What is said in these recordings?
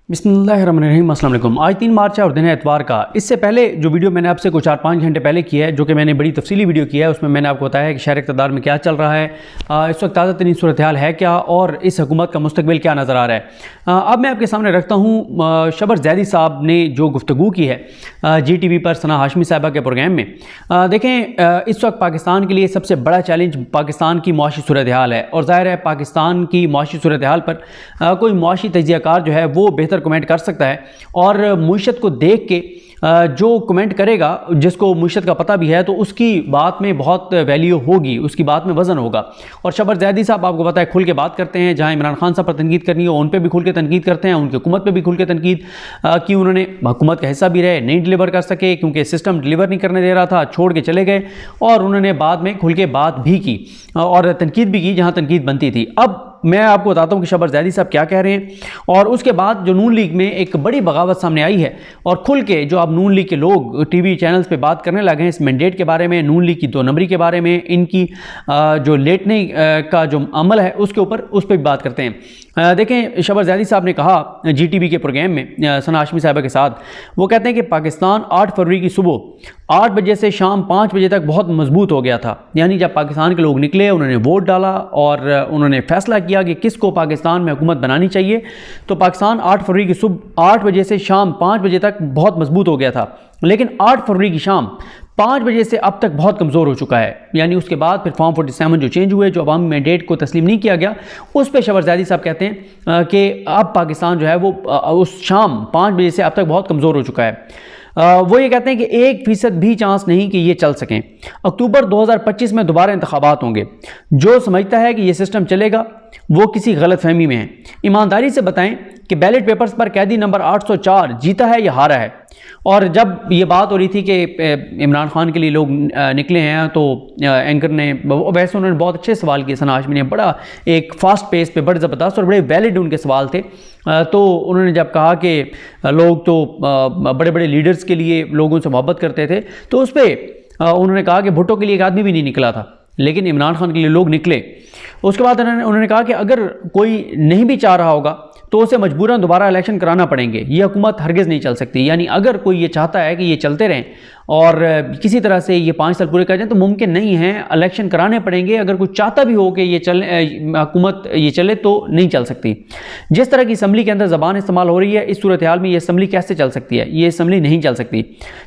बिस्मिल्लाहिर्रहमानिर्रहीम। अस्सलाम वालेकुम। आज 3 मार्च है और दिन है एतवार का। इससे पहले जो वीडियो मैंने आपसे कुछ 4-5 घंटे पहले किया है, जो कि मैंने बड़ी तफसीली वीडियो किया है, उसमें मैंने आपको बताया है कि शहर इक़्तिदार में क्या चल रहा है, इस वक्त ताज़ा तरीन सूरत हाल है क्या और इस हुकूमत का मुस्तकबिल क्या नज़र आ रहा है। अब मैं आपके सामने रखता हूँ शबर ज़ैदी साहब ने जो गुफ्तगू की है GTV पर सना हाशमी साहिबा के प्रोग्राम में। देखें, इस वक्त पाकिस्तान के लिए सबसे बड़ा चैलेंज पाकिस्तान की मुआशी सूरत हाल है और ज़ाहिर है पाकिस्तान की मुआशी सूरत हाल पर कोई मुआशी तज्ज़ियाकार जो है वो बेहतर कमेंट कर सकता है और मुईशत को देख के जो कमेंट करेगा, जिसको मुईशत का पता भी है, तो उसकी बात में बहुत वैल्यू होगी, उसकी बात में वज़न होगा। और शबर ज़ैदी साहब आपको पता है खुल के बात करते हैं, जहाँ इमरान खान साहब पर तनकीद करनी हो उन पर भी खुल के तनकीद करते हैं, उनकी हुकूमत पर भी खुल के तनकीद की। उन्होंने हुकूमत का हिस्सा भी रहे, नहीं डिलीवर कर सके क्योंकि सिस्टम डिलीवर नहीं करने दे रहा था, छोड़ के चले गए और उन्होंने बाद में खुल के बात भी की और तनकीद भी की जहाँ तनकीद बनती थी। अब मैं आपको बताता हूँ कि शबर ज़ैदी साहब क्या कह रहे हैं। और उसके बाद जो नून लीग में एक बड़ी बगावत सामने आई है और खुल के जो अब नून लीग के लोग टीवी चैनल्स पे बात करने लगे हैं इस मैंडेट के बारे में, नून लीग की 2 नंबरी के बारे में, इनकी जो लेटने का जो अमल है उसके ऊपर, उस पर भी बात करते हैं। देखें, शबर ज़ैदी साहब ने कहा GTV के प्रोग्राम में सना हाशमी साहिबा के साथ, वो कहते हैं कि पाकिस्तान 8 फरवरी की सुबह 8 बजे से शाम 5 बजे तक बहुत मजबूत हो गया था। यानी जब पाकिस्तान के लोग निकले, उन्होंने वोट डाला और उन्होंने फैसला किया कि किसको पाकिस्तान में हुकूमत बनानी चाहिए, तो पाकिस्तान 8 फरवरी की सुबह 8 बजे से शाम 5 बजे तक बहुत मजबूत हो गया था। लेकिन 8 फरवरी की शाम 5 बजे से अब तक बहुत कमज़ोर हो चुका है। यानी उसके बाद फिर फॉर्म 47 जो चेंज हुए, जो अवामी मैंडेट को तस्लीम नहीं किया गया, उस पर शबर ज़ैदी साहब कहते हैं कि अब पाकिस्तान जो है वो उस शाम 5 बजे से अब तक बहुत कमज़ोर हो चुका है। वो ये कहते हैं कि 1% भी चांस नहीं कि ये चल सकें। अक्टूबर 2025 में दोबारा इंतखाबात होंगे। जो समझता है कि ये सिस्टम चलेगा वो किसी गलत फहमी में है। ईमानदारी से बताएं कि बैलेट पेपर्स पर कैदी नंबर 804 जीता है या हारा है। और जब ये बात हो रही थी कि इमरान खान के लिए लोग निकले हैं, तो एंकर ने, वैसे उन्होंने बहुत अच्छे सवाल किए, सना हाशमी ने बड़ा एक फास्ट पेस पे बड़े ज़बरदस्त और बड़े वैलिड उनके सवाल थे। तो उन्होंने जब कहा कि लोग तो बड़े बड़े लीडर्स के लिए लोगों से मोहब्बत करते थे, तो उस पर उन्होंने कहा कि भुट्टो के लिए एक आदमी भी नहीं निकला था, लेकिन इमरान खान के लिए लोग निकले। उसके बाद उन्होंने कहा कि अगर कोई नहीं भी चाह रहा होगा तो उसे मजबूरन दोबारा इलेक्शन कराना पड़ेंगे, ये हुकूमत हरगिज़ नहीं चल सकती। यानी अगर कोई ये चाहता है कि ये चलते रहें और किसी तरह से ये 5 साल पूरे कर जाएं तो मुमकिन नहीं है, इलेक्शन कराने पड़ेंगे। अगर कोई चाहता भी हो कि ये हुकूमत ये चले तो नहीं चल सकती। जिस तरह की असम्बली के अंदर ज़बान इस्तेमाल हो रही है, इस सूरत हाल में ये असम्बली कैसे चल सकती है? ये असम्बली नहीं चल सकती।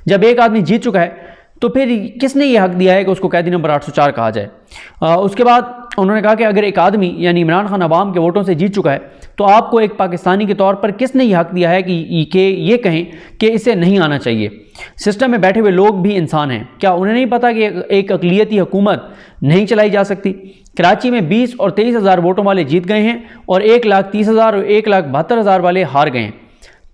जब एक आदमी जीत चुका है तो फिर किसने ये हक दिया है कि उसको कैदी नंबर 804 कहा जाए? उसके बाद उन्होंने कहा कि अगर एक आदमी यानी इमरान खान अवाम के वोटों से जीत चुका है तो आपको एक पाकिस्तानी के तौर पर किसने ये हक दिया है कि ये कहें कि इसे नहीं आना चाहिए? सिस्टम में बैठे हुए लोग भी इंसान हैं, क्या उन्हें नहीं पता कि एक अक़लियती हुकूमत नहीं चलाई जा सकती? कराची में 20 और 23 हज़ार वोटों वाले जीत गए हैं और 1,30,000 और 1,72,000 वाले हार गए हैं।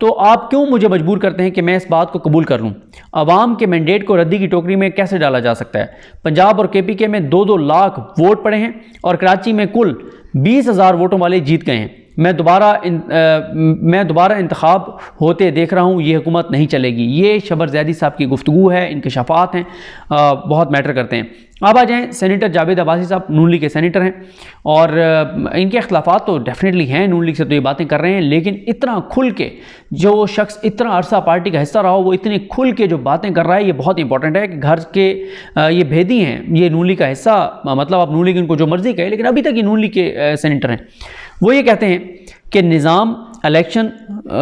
तो आप क्यों मुझे मजबूर करते हैं कि मैं इस बात को कबूल कर लूँ? अवाम के मैंडेट को रद्दी की टोकरी में कैसे डाला जा सकता है? पंजाब और KPK में 2-2 लाख वोट पड़े हैं और कराची में कुल 20,000 वोटों वाले जीत गए हैं। मैं दोबारा इंतखाब होते देख रहा हूँ, ये हुकूमत नहीं चलेगी। ये शबर ज़ैदी साहब की गुफ्तगू है, इंकशाफात हैं, बहुत मैटर करते हैं। अब आ जाएँ सेनेटर जावेद अब्बासी साहब, नून लीग के सेनेटर हैं और इनके अख्तिलाफ़ात तो डेफिनेटली हैं, नून लीग से तो ये बातें कर रहे हैं, लेकिन इतना खुल के जो शख्स इतना अरसा पार्टी का हिस्सा रहा हो वो इतनी खुल के जो बातें कर रहा है, ये बहुत इंपॉर्टेंट है कि घर के ये भेदी हैं, ये नून लीग का हिस्सा, मतलब आप नून लीग इनको जो मर्जी कहे, लेकिन अभी तक ये नून लीग के सेनेटर हैं। वो ये कहते हैं कि निज़ाम, इलेक्शन,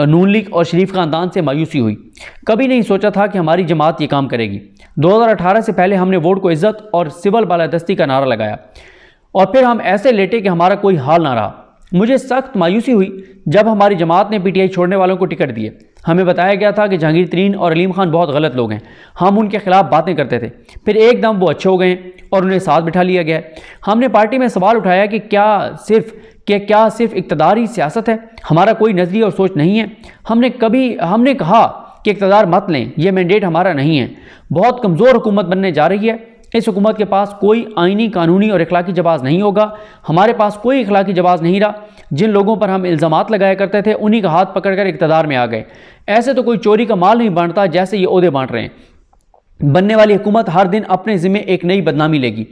नून लीग और शरीफ ख़ानदान से मायूसी हुई। कभी नहीं सोचा था कि हमारी जमात ये काम करेगी। 2018 से पहले हमने वोट को इज़्ज़त और सिविल बालादस्ती का नारा लगाया और फिर हम ऐसे लेटे कि हमारा कोई हाल ना रहा। मुझे सख्त मायूसी हुई जब हमारी जमात ने PTI छोड़ने वालों को टिकट दिए। हमें बताया गया था कि जहांगीर तरीन और अलीम खान बहुत गलत लोग हैं, हम उनके खिलाफ बातें करते थे, फिर एकदम वो अच्छे हो गए और उन्हें साथ बिठा लिया गया। हमने पार्टी में सवाल उठाया कि क्या सिर्फ इक़्तिदार ही सियासत है? हमारा कोई नज़रिया और सोच नहीं है। हमने कहा कि इक़्तिदार मत लें, यह मैंडेट हमारा नहीं है। बहुत कमज़ोर हुकूमत बनने जा रही है। इस हुकूमत के पास कोई आइनी, कानूनी और इखलाकी जवाब नहीं होगा। हमारे पास कोई इखलाकी जवाब नहीं रहा। जिन लोगों पर हम इल्ज़ामात लगाया करते थे उन्हीं का हाथ पकड़कर इक़्तिदार में आ गए। ऐसे तो कोई चोरी का माल नहीं बांटता जैसे ये ओहदे बांट रहे हैं। बनने वाली हुकूमत हर दिन अपने ज़िम्मे एक नई बदनामी लेगी।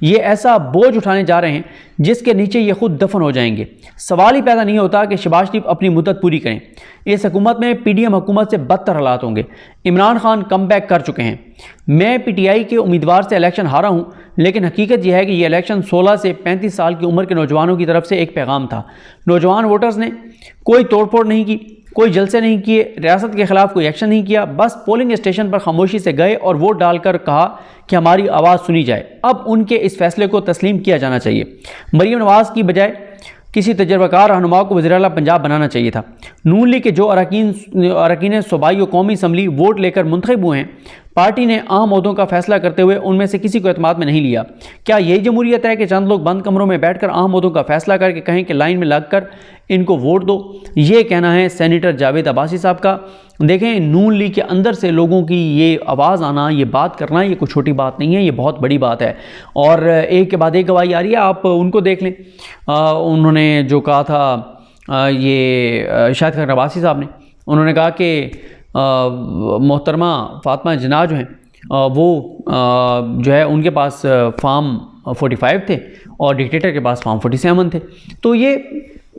ये ऐसा बोझ उठाने जा रहे हैं जिसके नीचे ये खुद दफन हो जाएंगे। सवाल ही पैदा नहीं होता कि शहबाज शरीफ अपनी मुद्दत पूरी करें। इस हुकूमत में PDM हुकूमत से बदतर हालात होंगे। इमरान खान कम बैक कर चुके हैं। मैं PTI के उम्मीदवार से इलेक्शन हारा हूँ, लेकिन हकीकत यह है कि ये इलेक्शन 16 से 35 साल की उम्र के नौजवानों की तरफ से एक पैगाम था। नौजवान वोटर्स ने कोई तोड़फोड़ नहीं की, कोई जलसे नहीं किए, रियासत के खिलाफ कोई एक्शन नहीं किया, बस पोलिंग स्टेशन पर खामोशी से गए और वोट डालकर कहा कि हमारी आवाज़ सुनी जाए। अब उनके इस फैसले को तस्लीम किया जाना चाहिए। मरीम नवाज़ की बजाय किसी तजर्बाकार रहनुमा को वज़ीर आला पंजाब बनाना चाहिए था। नून लीग के जो अरकान सूबाई और कौमी असम्बली वोट लेकर मुंतखब हुए हैं, पार्टी ने अहम ओहदों का फैसला करते हुए उनमें से किसी को एतमाद में नहीं लिया। क्या यही जमहूरियत है कि चंद लोग बंद कमरों में बैठकर अहम ओहदों का फैसला करके कहें कि लाइन में लगकर इनको वोट दो? ये कहना है सेनेटर जावेद अब्बासी साहब का। देखें, नून लीग के अंदर से लोगों की ये आवाज़ आना, ये बात करना, ये कोई छोटी बात नहीं है, ये बहुत बड़ी बात है। और एक के बाद एक गवाही आ रही है, आप उनको देख लें। उन्होंने जो कहा था ये शाहिद खान अब्बासी साहब ने, उन्होंने कहा कि मोहतरमा फातिमा जिन्ना जो हैं वो जो है उनके पास फार्म 45 थे और डिक्टेटर के पास फार्म 47 थे।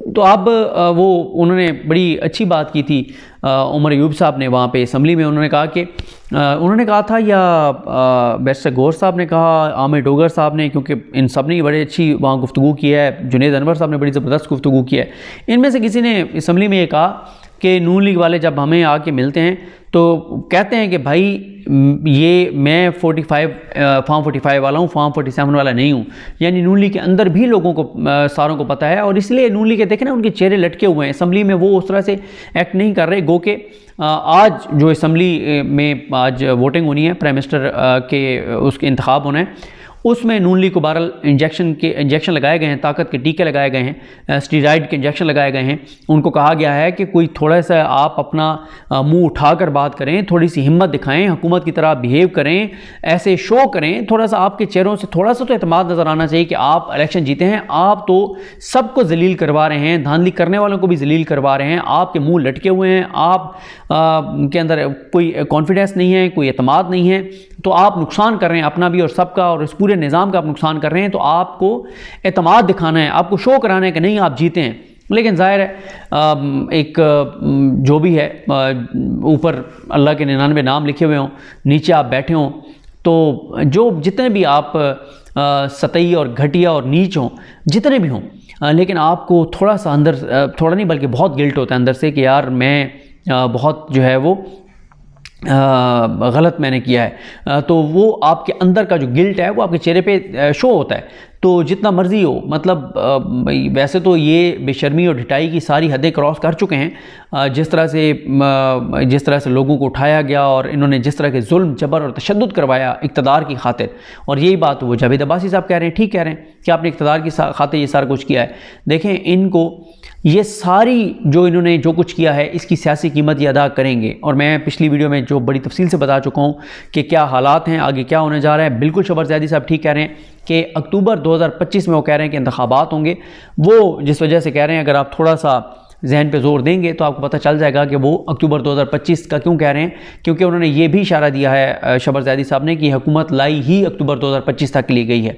तो अब वो उन्होंने बड़ी अच्छी बात की थी उमर अयूब साहब ने वहाँ पे असम्बली में। उन्होंने कहा कि उन्होंने कहा था, या बैरिस्टर गौर साहब ने कहा, आमिर डोगर साहब ने, क्योंकि इन सब ने बड़ी अच्छी वहाँ गुफ्तगू की है, जुनेद अनवर साहब ने बड़ी ज़बरदस्त गुफ्तगू की है। इनमें से किसी ने असम्बली में ये कहा कि नून लीग वाले जब हमें आके मिलते हैं तो कहते हैं कि भाई ये मैं फार्म 45 वाला हूँ, फार्म 47 वाला नहीं हूँ। यानी नून लीग के अंदर भी लोगों को सारों को पता है, और इसलिए नून लीग के देखें ना, उनके चेहरे लटके हुए हैं। असम्बली में वो उस तरह से एक्ट नहीं कर रहे। गो के आज जो असम्बली में आज वोटिंग होनी है, प्राइम मिनिस्टर के उसके इंतखाब होना है, उसमें नून लीग को बहरहाल इंजेक्शन लगाए गए हैं, ताकत के टीके लगाए गए हैं, स्टीरॉइड के इंजेक्शन लगाए गए हैं। उनको कहा गया है कि कोई थोड़ा सा आप अपना मुंह उठाकर बात करें, थोड़ी सी हिम्मत दिखाएं, हुकूमत की तरह बिहेव करें, ऐसे शो करें, थोड़ा सा आपके चेहरों से थोड़ा सा तो एतमाद नज़र आना चाहिए कि आप इलेक्शन जीते हैं। आप तो सबको जलील करवा रहे हैं, धांधली करने वालों को भी जलील करवा रहे हैं, आपके मुँह लटके हुए हैं, आप के अंदर कोई कॉन्फिडेंस नहीं है, कोई एतमाद नहीं है, तो आप नुकसान कर रहे हैं अपना भी और सबका, और इस पूरे निज़ाम का आप नुकसान कर रहे हैं। तो आपको एतमाद दिखाना है, आपको शो कराना है कि नहीं आप जीते हैं। लेकिन ज़ाहिर है एक जो भी है, ऊपर अल्लाह के 99 नाम लिखे हुए हों, नीचे आप बैठे हों, तो जो जितने भी आप सतही और घटिया और नीच हों, जितने भी हों, लेकिन आपको थोड़ा सा अंदर, थोड़ा नहीं बल्कि बहुत गिल्ट होता है अंदर से कि यार मैं बहुत जो है वो गलत मैंने किया है। तो वो आपके अंदर का जो गिल्ट है वो आपके चेहरे पे शो होता है। तो जितना मर्जी हो, मतलब वैसे तो ये बेशर्मी और ढिठाई की सारी हदें क्रॉस कर चुके हैं। जिस तरह से लोगों को उठाया गया और इन्होंने जिस तरह के जुल्म, जबर और तशद्दुद करवाया इक़्तिदार की खातिर, और यही बात वो जावेद अब्बासी साहब कह रहे हैं, ठीक कह रहे हैं कि आपने इक़्तिदार की खातिर ये सारा कुछ किया है। देखें, इनको ये सारी जो इन्होंने जो कुछ किया है इसकी सियासी कीमत ये अदा करेंगे। और मैं पिछली वीडियो में जो बड़ी तफसील से बता चुका हूँ कि क्या हालात हैं, आगे क्या होने जा रहा है। बिल्कुल शबर ज़ैदी साहब ठीक कह रहे हैं कि अक्टूबर 2025 में वो कह रहे हैं कि इंतखाबात होंगे। वो जिस वजह से कह रहे हैं, अगर आप थोड़ा सा जहन पे ज़ोर देंगे तो आपको पता चल जाएगा कि वो अक्टूबर 2025 का क्यों कह रहे हैं, क्योंकि उन्होंने ये भी इशारा दिया है शबर ज़ैदी साहब ने कि हुकूमत लाई ही अक्टूबर 2025 तक ली गई है।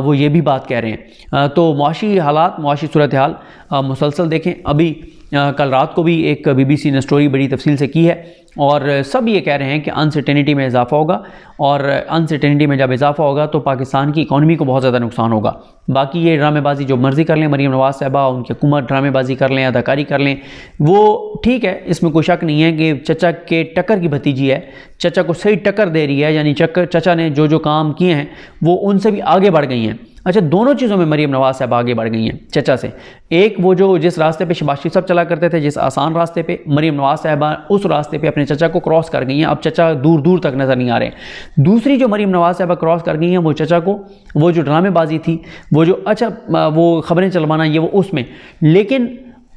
वो ये भी बात कह रहे हैं। तो मुआशी हालात, मुआशी सूरत हाल मुसलसल देखें। अभी कल रात को भी एक BBC ने स्टोरी बड़ी तफसील से की है, और सब ये कह रहे हैं कि अनसर्टेनिटी में इजाफा होगा, और अनसर्टेनिटी में जब इजाफा होगा तो पाकिस्तान की इकॉनमी को बहुत ज़्यादा नुकसान होगा। बाकी ये ड्रामेबाजी जो मर्ज़ी कर लें, मरीम नवाज़ साहबा, उनकी हुकूमत ड्रामेबाजी कर लें, अदाकारी कर लें, वो ठीक है, इसमें कोई शक नहीं है कि चचा के टक्कर की भतीजी है, चचा को सही टक्कर दे रही है। यानी चचा ने जो जो काम किए हैं वो उनसे भी आगे बढ़ गई हैं। अच्छा, दोनों चीज़ों में मरीम नवाज़ साहब आगे बढ़ गई हैं चचा से। एक वो जो जिस रास्ते पे शहबाज शरीफ साहब चला करते थे, जिस आसान रास्ते पे, मरीम नवाज़ साहबा उस रास्ते पे अपने चचा को क्रॉस कर गई हैं। अब चचा दूर दूर तक नज़र नहीं आ रहे। दूसरी जो मरीम नवाज़ साहबा क्रॉस कर गई हैं वो चचा को, वो जो ड्रामेबाजी थी, वो जो वो खबरें चलवाना, ये वो उसमें, लेकिन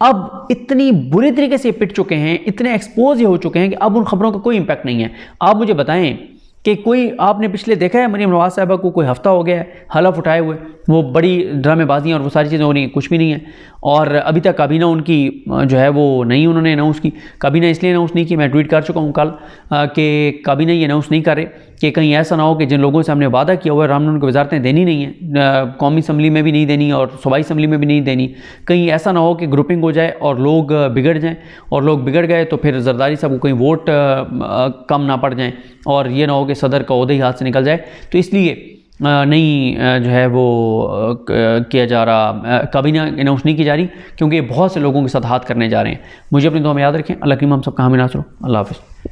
अब इतनी बुरी तरीके से पिट चुके हैं, इतने एक्सपोज ये हो चुके हैं कि अब उन खबरों का कोई इम्पैक्ट नहीं है। आप मुझे बताएं کہ کوئی آپ نے پچھلے دیکھا ہے مریم نواز صاحبہ کو کوئی ہفتہ ہو گیا ہے حلف اٹھائے ہوئے، وہ بڑی ڈرامے بازیاں اور وہ ساری چیزیں ہو رہی ہیں، کچھ بھی نہیں ہے، اور ابھی تک کابینہ ان کی جو ہے وہ نہیں انہوں نے اناؤنس کی۔ کابینہ اس لیے اناؤنس نہیں کی، میں ٹویٹ کر چکا ہوں کل کہ کابینہ یہ اناؤنس نہیں کر رہے کہ کہیں ایسا نہ ہو کہ جن لوگوں سے ہم نے وعدہ کیا ہوا ہے رام نے ان کو وزارتیں دینی نہیں ہیں، قومی اسمبلی میں بھی نہیں دینی اور صوبائی اسمبلی میں بھی نہیں دینی، کہیں ایسا نہ ہو کہ گروپنگ ہو جائے اور لوگ بگڑ جائیں، اور لوگ بگڑ گئے تو پھر زرداری صاحب کو کہیں ووٹ کم نہ پڑ جائیں، اور یہ نہ ہو کہ صدر کا عہدہ ہی ہاتھ سے نکل جائے۔ تو اس لیے نہیں جو ہے وہ کیا جا رہا، کابینہ اناؤنس نہیں کی جا رہی، کیونکہ یہ بہت سے لوگوں کے ساتھ ہاتھ کرنے جا رہے ہیں۔ مجھے اپنی دعا میں یاد رکھیں۔ اللہ کریم ہم سب کا حامی ناصر ہو۔ اللہ حافظ۔